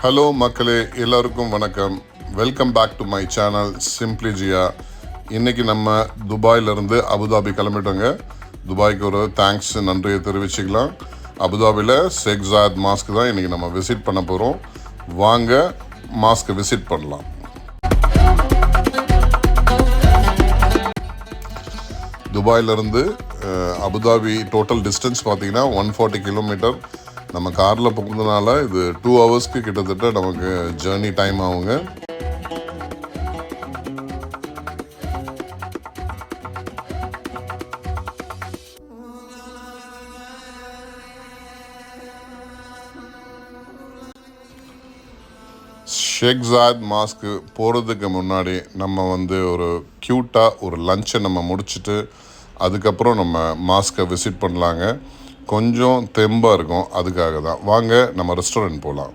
Hello மக்களே, எல்லோருக்கும் வணக்கம். Welcome back to my channel simply Jiya. இன்றைக்கி நம்ம துபாயிலிருந்து அபுதாபி கிளம்பிட்டோங்க. துபாய்க்கு ஒரு தேங்க்ஸ் நன்றியை தெரிவிச்சுக்கலாம். அபுதாபியில் ஷேக் ஜாயத் மாஸ்க் தான் இன்றைக்கி நம்ம விசிட் பண்ண போகிறோம். வாங்க மாஸ்க்கை விசிட் பண்ணலாம். துபாயிலிருந்து அபுதாபி டோட்டல் டிஸ்டன்ஸ் பார்த்திங்கன்னா 140 கிலோமீட்டர். நம்ம காரில் போகிறதுனால இது 2 ஹவர்ஸ்க்கு கிட்டத்தட்ட நமக்கு ஜேர்னி டைம் ஆகுங்க. ஷேக் ஜாயத் மாஸ்க்கு போகிறதுக்கு முன்னாடி நம்ம ஒரு க்யூட்டாக ஒரு லஞ்சை நம்ம முடிச்சுட்டு அதுக்கப்புறம் நம்ம மாஸ்க்கை விசிட் பண்ணலாங்க. கொஞ்சம் தெம்பாக இருக்கும், அதுக்காக தான். வாங்க நம்ம ரெஸ்டாரண்ட் போகலாம்.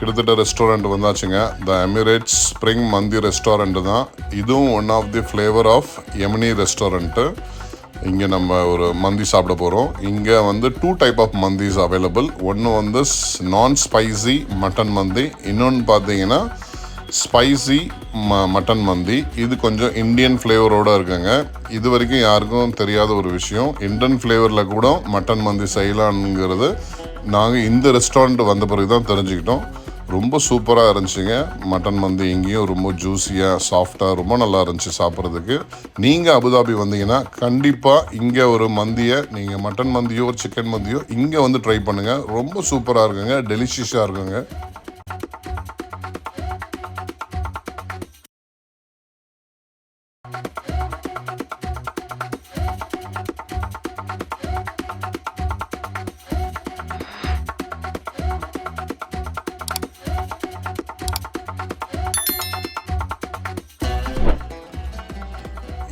கிட்டத்தட்ட ரெஸ்டாரண்ட் வந்தாச்சுங்க. The Emirates spring Mandi restaurant தான். இதுவும் one of the flavour of Yemeni restaurant. இங்கே நம்ம ஒரு மந்தி சாப்பிட போகிறோம். இங்கே 2 டைப் ஆஃப் மந்திஸ் அவைலபிள். ஒன்று நான் ஸ்பைசி மட்டன் மந்தி, இன்னொன்று பார்த்தீங்கன்னா ஸ்பைசி மட்டன் மந்தி. இது கொஞ்சம் இந்தியன் ஃப்ளேவரோடு இருக்குங்க. இது வரைக்கும் யாருக்கும் தெரியாத ஒரு விஷயம், இந்தியன் ஃப்ளேவரில் கூட மட்டன் மந்தி செய்யலான்ங்கிறது நாங்கள் இந்த ரெஸ்டாரண்ட் வந்த பிறகு தான் தெரிஞ்சுக்கிட்டோம். ரொம்ப சூப்பராக இருந்துச்சுங்க மட்டன் மந்தி. இங்கேயும் ரொம்ப ஜூஸியாக சாஃப்டாக ரொம்ப நல்லா இருந்துச்சு சாப்பிட்றதுக்கு. நீங்கள் அபுதாபி வந்தீங்கன்னா கண்டிப்பாக இங்கே ஒரு மந்தியை, நீங்கள் மட்டன் மந்தியோ சிக்கன் மந்தியோ இங்கே ட்ரை பண்ணுங்கள். ரொம்ப சூப்பராக இருக்குங்க, டெலிஷியஸாக இருக்குங்க.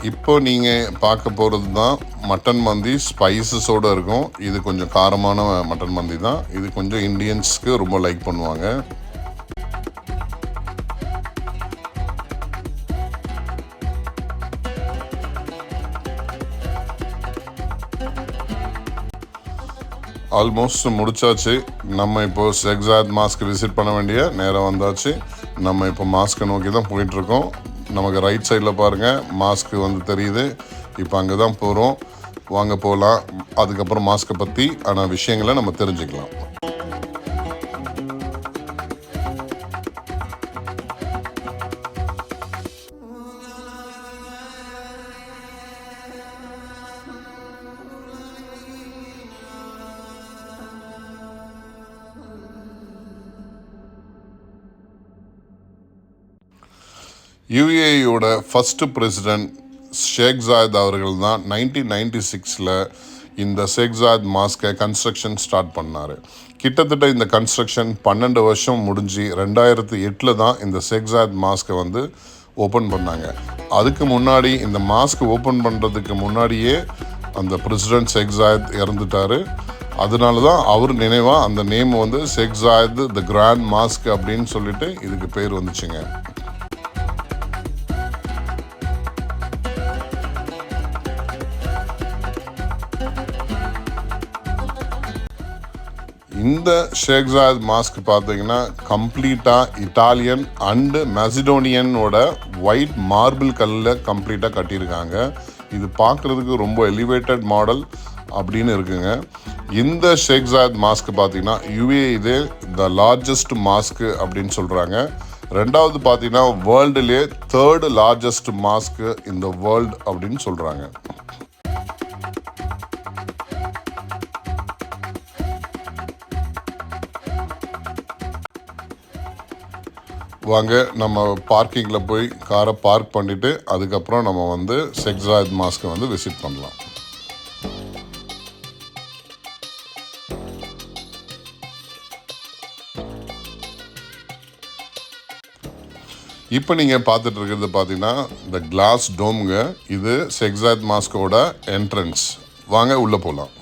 இப்போ நீங்கள் பார்க்க போகிறது தான் மட்டன் மந்தி. ஸ்பைசஸோடு இருக்கும். இது கொஞ்சம் காரமான மட்டன் மந்தி தான். இது கொஞ்சம் இந்தியன்ஸ்க்கு ரொம்ப லைக் பண்ணுவாங்க. ஆல்மோஸ்ட் முடிச்சாச்சு. நம்ம இப்போது ஷேக் ஜாயத் மாஸ்க் விசிட் பண்ண வேண்டிய நேரம் வந்தாச்சு. நம்ம இப்போ மாஸ்க்கை நோக்கி தான் போயிட்டுருக்கோம். நமக்கு ரைட் சைடில் பாருங்கள் மாஸ்க்கு தெரியுது. இப்போ அங்கே தான் போகிறோம். வாங்க போகலாம். அதுக்கப்புறம் மாஸ்க்கை பற்றி ஆனால் விஷயங்களை நம்ம தெரிஞ்சுக்கலாம். யுஏஇயோட ஃபஸ்ட்டு பிரசிடெண்ட் ஷேக் ஜாயத் அவர்கள் தான் 1996 இந்த ஷேக் ஜாயத் மாஸ்கை கன்ஸ்ட்ரக்ஷன் ஸ்டார்ட் பண்ணார். கிட்டத்தட்ட இந்த கன்ஸ்ட்ரக்ஷன் 12 வருஷம் முடிஞ்சு 2008 தான் இந்த ஷேக் ஜாயத் மாஸ்கை ஓப்பன் பண்ணாங்க. அதுக்கு முன்னாடி இந்த மாஸ்க் ஓப்பன் பண்ணுறதுக்கு முன்னாடியே அந்த பிரசிடெண்ட் ஷேக் ஜாயத் இறந்துட்டார். அதனால தான் அவர் நினைவாக அந்த நேம் ஷேக் ஜாயத் த கிராண்ட் மாஸ்க் அப்படின்னு சொல்லிட்டு இதுக்கு பேர் வந்துச்சுங்க. இந்த ஷேக் ஜாயத் மாஸ்க் பார்த்தீங்கன்னா கம்ப்ளீட்டாக இட்டாலியன் அண்டு மெசிடோனியனோட ஒயிட் மார்பிள் கல்லில் கம்ப்ளீட்டாக கட்டியிருக்காங்க. இது பார்க்குறதுக்கு ரொம்ப எலிவேட்டட் மாடல் அப்படின்னு இருக்குங்க. இந்த ஷேக் ஜாயத் மாஸ்க் பார்த்தீங்கன்னா யுஏஇலே த லார்ஜஸ்ட் மாஸ்க்கு அப்படின்னு சொல்கிறாங்க. ரெண்டாவது பார்த்தீங்கன்னா வேர்ல்டுலே 3rd லார்ஜஸ்ட் மாஸ்க்கு இந்த வேர்ல்டு அப்படின்னு சொல்கிறாங்க. வாங்க நம்ம பார்க்கிங்கில் போய் காரை பார்க் பண்ணிவிட்டு அதுக்கப்புறம் நம்ம ஷேக் ஜாயத் மாஸ்க்கை விசிட் பண்ணலாம். இப்போ நீங்கள் பார்த்துட்டு இருக்கிறது பார்த்தீங்கன்னா இந்த கிளாஸ் டோமுங்க. இது ஷேக் ஜாயத் மாஸ்கோட என்ட்ரன்ஸ். வாங்க உள்ளே போகலாம்.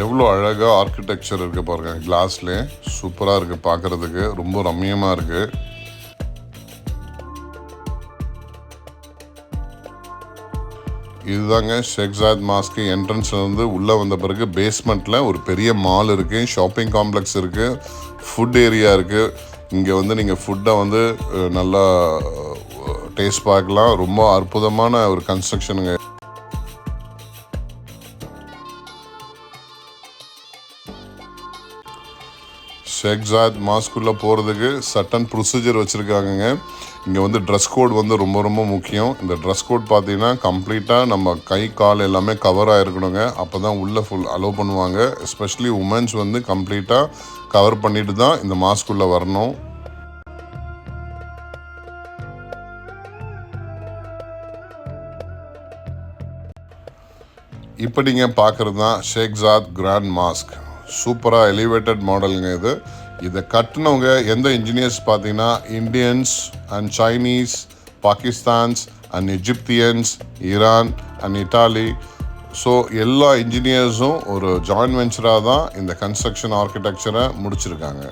எவ்வளோ அழகாக ஆர்கிடெக்சர் இருக்குது பாருங்கள். கிளாஸ்லேயே சூப்பராக இருக்குது, பார்க்குறதுக்கு ரொம்ப ரம்மியமாக இருக்குது. இதுதாங்க ஷேக் ஜாயத் மாஸ்க்கு என்ட்ரன்ஸ்லேருந்து உள்ளே வந்த பிறகு பேஸ்மெண்ட்டில் ஒரு பெரிய மால் இருக்குது, ஷாப்பிங் காம்ப்ளெக்ஸ் இருக்குது, ஃபுட் ஏரியா இருக்குது. இங்கே வந்து நீங்கள் ஃபுட்டை வந்து நல்லா டேஸ்ட் பார்க்கலாம். ரொம்ப அற்புதமான ஒரு கன்ஸ்ட்ரக்ஷனுங்க. ஷேக் ஜாயத் மாஸ்க்குள்ளே போகிறதுக்கு சட்டன் ப்ரொசீஜர் வச்சுருக்காங்கங்க. இங்கே வந்து ட்ரெஸ் கோட் வந்து ரொம்ப ரொம்ப முக்கியம். இந்த ட்ரெஸ் கோட் பார்த்தீங்கன்னா கம்ப்ளீட்டாக நம்ம கை கால் எல்லாமே கவர் ஆகிருக்கணுங்க. அப்போ தான் உள்ளே ஃபுல் அலோவ் பண்ணுவாங்க. எஸ்பெஷலி உமன்ஸ் வந்து கம்ப்ளீட்டாக கவர் பண்ணிட்டு தான் இந்த மாஸ்க்குள்ளே வரணும். இப்போ நீங்கள் பார்க்குறது தான் ஷேக் ஜாயத் கிராண்ட் மாஸ்க். சூப்பராக எலிவேட்டட் மாடலுங்க இது. இதை கட்டினவங்க எந்த இன்ஜினியர்ஸ் பார்த்தீங்கன்னா Indians and Chinese, Pakistans and Egyptians, Iran and Italy. So எல்லா இன்ஜினியர்ஸும் ஒரு ஜாயின்ட் வெஞ்சராக தான் இந்த கன்ஸ்ட்ரக்ஷன் ஆர்கிடெக்சரை முடிச்சிருக்காங்க.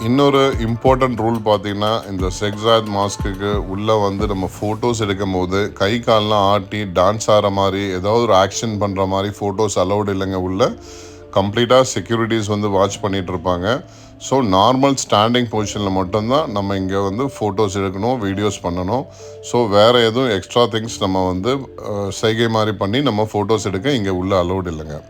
இன்னொரு இம்பார்ட்டண்ட் ரூல் பார்த்தீங்கன்னா, இந்த ஷேக் ஜாயத் மாஸ்க்கு உள்ளே வந்து நம்ம ஃபோட்டோஸ் எடுக்கும் போது கை கால்லாம் ஆட்டி டான்ஸ் ஆகிற மாதிரி ஏதாவது ஒரு ஆக்ஷன் பண்ணுற மாதிரி ஃபோட்டோஸ் அலௌடு இல்லைங்க. உள்ளே கம்ப்ளீட்டாக செக்யூரிட்டிஸ் வந்து வாட்ச் பண்ணிகிட்ருப்பாங்க. ஸோ நார்மல் ஸ்டாண்டிங் பொசிஷனில் மட்டும்தான் நம்ம இங்கே வந்து ஃபோட்டோஸ் எடுக்கணும், வீடியோஸ் பண்ணணும். ஸோ வேறு எதுவும் எக்ஸ்ட்ரா திங்ஸ் நம்ம வந்து செய்கை மாதிரி பண்ணி நம்ம ஃபோட்டோஸ் எடுக்க இங்கே உள்ளே அலௌடு இல்லைங்க.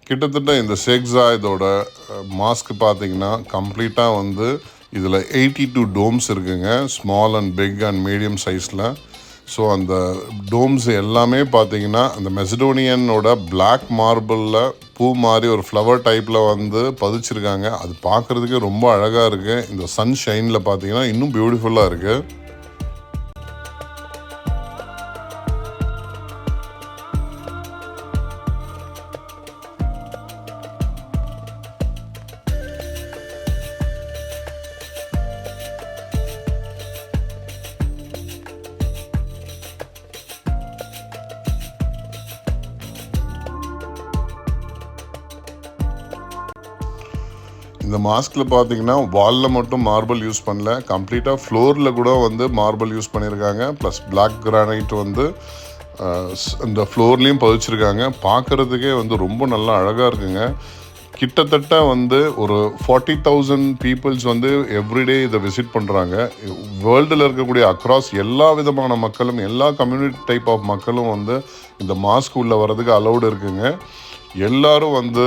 கிட்டத்தட்ட இந்த ஷேக் ஜாயதோட மாஸ்க் பார்த்தீங்கன்னா கம்ப்ளீட்டாக வந்து இதில் 82 டோம்ஸ் இருக்குங்க, small and big and medium சைஸில். ஸோ அந்த டோம்ஸ் எல்லாமே பார்த்தீங்கன்னா அந்த மெசடோனியனோட பிளாக் மார்பிளில் பூ மாதிரி ஒரு ஃப்ளவர் டைப்பில் வந்து பதிச்சிருக்காங்க. அது பார்க்குறதுக்கு ரொம்ப அழகாக இருக்குது. இந்த சன் ஷைனில் பார்த்தீங்கன்னா இன்னும் பியூட்டிஃபுல்லாக இருக்குது. இந்த மாஸ்கில் பார்த்தீங்கன்னா வாலில் மட்டும் மார்பிள் யூஸ் பண்ணல, கம்ப்ளீட்டாக ஃப்ளோரில் கூட வந்து மார்பிள் யூஸ் பண்ணியிருக்காங்க. ப்ளஸ் பிளாக் கிரானைட் வந்து இந்த ஃப்ளோர்லேயும் பதிச்சிருக்காங்க. பார்க்குறதுக்கே வந்து ரொம்ப நல்லா அழகாக இருக்குங்க. கிட்டத்தட்ட வந்து ஒரு 40,000 பீப்புள்ஸ் வந்து எவ்ரிடே இதை விசிட் பண்ணுறாங்க. வேர்ல்டில் இருக்கக்கூடிய அக்ராஸ் எல்லா விதமான மக்களும், எல்லா கம்யூனிட்டி டைப் ஆஃப் மக்களும் வந்து இந்த மாஸ்க் உள்ளே வர்றதுக்கு அலௌடு இருக்குங்க. எல்லோரும் வந்து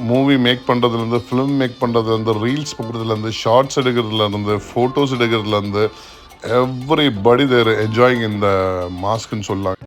மூவி மேக் பண்ணுறதுலேருந்து, ஃபிலிம் மேக் பண்ணுறதுலேருந்து, ரீல்ஸ் பண்ணுறதுலேருந்து, ஷார்ட்ஸ் எடுக்கிறதுலேருந்து, ஃபோட்டோஸ் எடுக்கிறதுலேருந்து எவ்ரிபடி தேர் என்ஜாயிங் இந்த மாஸ்க்குன்னு சொல்லலாம்.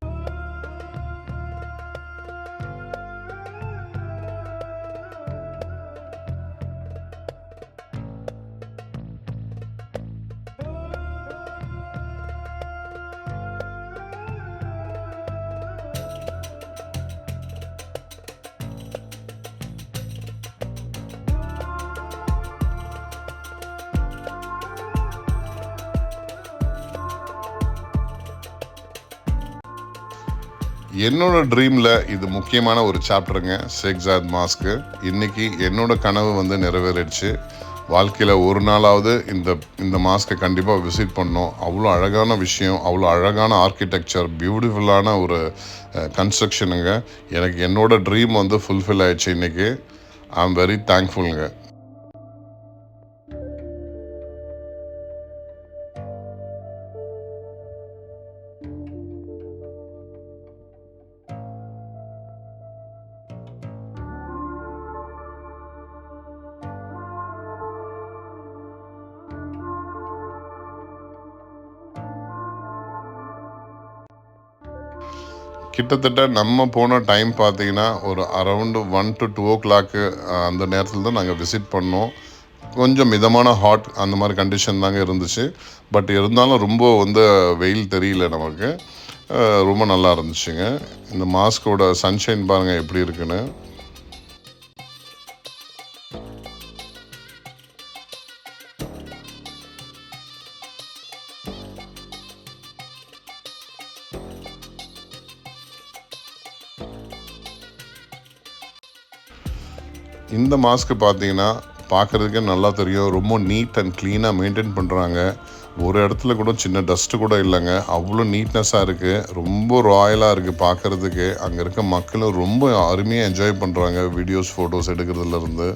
என்னோட ட்ரீமில் இது முக்கியமான ஒரு சாப்டருங்க ஷேக் ஜாயத் மாஸ்க்கு. இன்றைக்கி என்னோட கனவு வந்து நிறைவேறிடுச்சு. வாழ்க்கையில் ஒரு நாளாவது இந்த மாஸ்க்கை கண்டிப்பாக விசிட் பண்ணோம். அவ்வளோ அழகான விஷயம், அவ்வளோ அழகான ஆர்கிடெக்சர், பியூட்டிஃபுல்லான ஒரு கன்ஸ்ட்ரக்ஷனுங்க. எனக்கு என்னோட ட்ரீம் வந்து ஃபுல்ஃபில் ஆயிடுச்சு இன்றைக்கி. ஐ ஆம் வெரி தேங்க்ஃபுல்லுங்க. கிட்டத்தட்ட நம்ம போன டைம் பார்த்தீங்கன்னா ஒரு அரவுண்டு 1 to 2 o'clock அந்த நேரத்தில் தான் நாங்கள் விசிட் பண்ணோம். கொஞ்சம் மிதமான ஹாட் அந்த மாதிரி கண்டிஷன் தாங்க இருந்துச்சு. பட் இருந்தாலும் ரொம்ப வந்து வெயில் தெரியல நமக்கு. ரொம்ப நல்லா இருந்துச்சுங்க. இந்த மாஸ்கோட சன்ஷைன் பாருங்கள் எப்படி இருக்குன்னு. இந்த மாஸ்க்கு பார்த்தீங்கன்னா பார்க்குறதுக்கே நல்லா தெரியும். ரொம்ப நீட் அண்ட் க்ளீனாக மெயின்டைன் பண்ணுறாங்க. ஒரு இடத்துல கூட சின்ன டஸ்ட்டு கூட இல்லைங்க. அவ்வளோ நீட்னஸாக இருக்குது. ரொம்ப ராயலாக இருக்குது பார்க்குறதுக்கு. அங்கே இருக்க மக்களும் ரொம்ப அருமையாக என்ஜாய் பண்ணுறாங்க வீடியோஸ் ஃபோட்டோஸ் எடுக்கிறதுலேருந்து.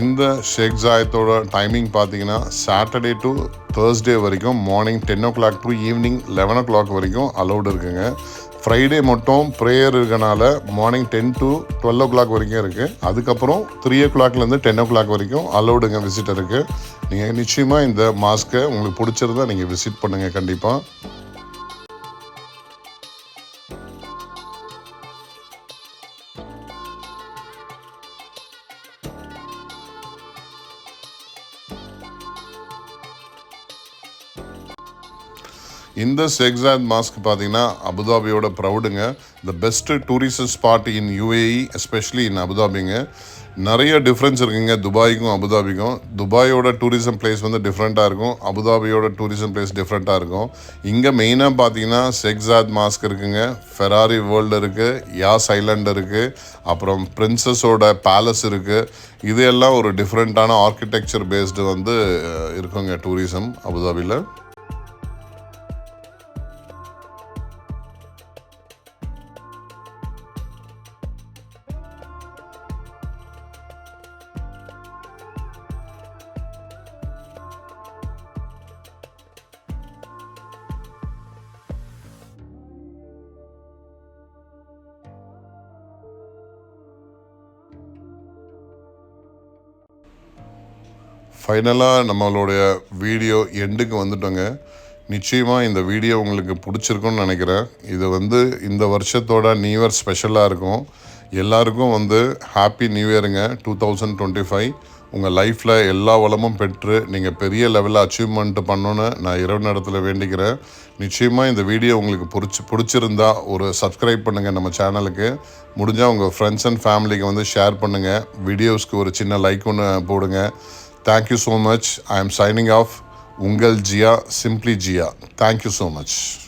இந்த ஷேக் ஜாயத்தோட டைமிங் பார்த்தீங்கன்னா சாட்டர்டே டு தேர்ஸ்டே வரைக்கும் morning 10 o'clock to evening 11 o'clock வரைக்கும் அலௌடு இருக்குங்க. ஃப்ரைடே மட்டும் ப்ரேயர் இருக்கனால மார்னிங் 10 to 12 o'clock வரைக்கும் இருக்குது. அதுக்கப்புறம் 3 o'clockலேருந்து 10 o'clock வரைக்கும் அலௌடுங்க விசிட்டருக்கு. நீங்கள் நிச்சயமாக இந்த மாஸ்க்கை உங்களுக்கு பிடிச்சிருந்தா நீங்கள் விசிட் பண்ணுங்கள் கண்டிப்பாக. இந்த ஷேக் ஜாயத் மாஸ்க் பார்த்தீங்கன்னா அபுதாபியோட ப்ரௌடுங்க. The best tourist spot in UAE especially in அபுதாபிங்க. நிறைய டிஃப்ரென்ஸ் இருக்குங்க துபாய்க்கும் அபுதாபிக்கும். துபாயோட டூரிசம் பிளேஸ் வந்து டிஃப்ரெண்ட்டாக இருக்கும், அபுதாபியோட டூரிசம் பிளேஸ் டிஃப்ரெண்ட்டாக இருக்கும். இங்கே மெயினாக பார்த்தீங்கன்னா ஷேக் ஜாயத் மாஸ்க் இருக்குங்க, ஃபெராரி வேர்ல்டு இருக்குது, யாஸ் ஐலாண்ட் இருக்குது, அப்புறம் பிரின்சஸோட பேலஸ் இருக்குது. இது எல்லாம் ஒரு டிஃப்ரெண்ட்டான ஆர்கிடெக்சர் பேஸ்டு வந்து இருக்குங்க டூரிசம் அபுதாபியில். ஃபைனலாக நம்மளுடைய வீடியோ எண்டுக்கு வந்துட்டோங்க. நிச்சயமாக இந்த வீடியோ உங்களுக்கு பிடிச்சிருக்குன்னு நினைக்கிறேன். இது வந்து இந்த வருஷத்தோட நியூ இயர் ஸ்பெஷலாக இருக்கும். எல்லாருக்கும் வந்து ஹாப்பி நியூ இயருங்க 2025. உங்கள் லைஃப்பில் எல்லா வளமும் பெற்று நீங்கள் பெரிய லெவலில் அச்சீவ்மெண்ட் பண்ணணுன்னு நான் இறைவனிடத்தில் வேண்டிக்கிறேன். நிச்சயமாக இந்த வீடியோ உங்களுக்கு பிடிச்சிருந்தா ஒரு சப்ஸ்கிரைப் பண்ணுங்கள் நம்ம சேனலுக்கு. முடிஞ்சால் உங்கள் ஃப்ரெண்ட்ஸ் அண்ட் ஃபேமிலிக்கு வந்து ஷேர் பண்ணுங்கள். வீடியோஸ்க்கு ஒரு சின்ன லைக் ஒன்று போடுங்க. Thank you so much. I am signing off. Ungal Jia, Simply Jia. Thank you so much.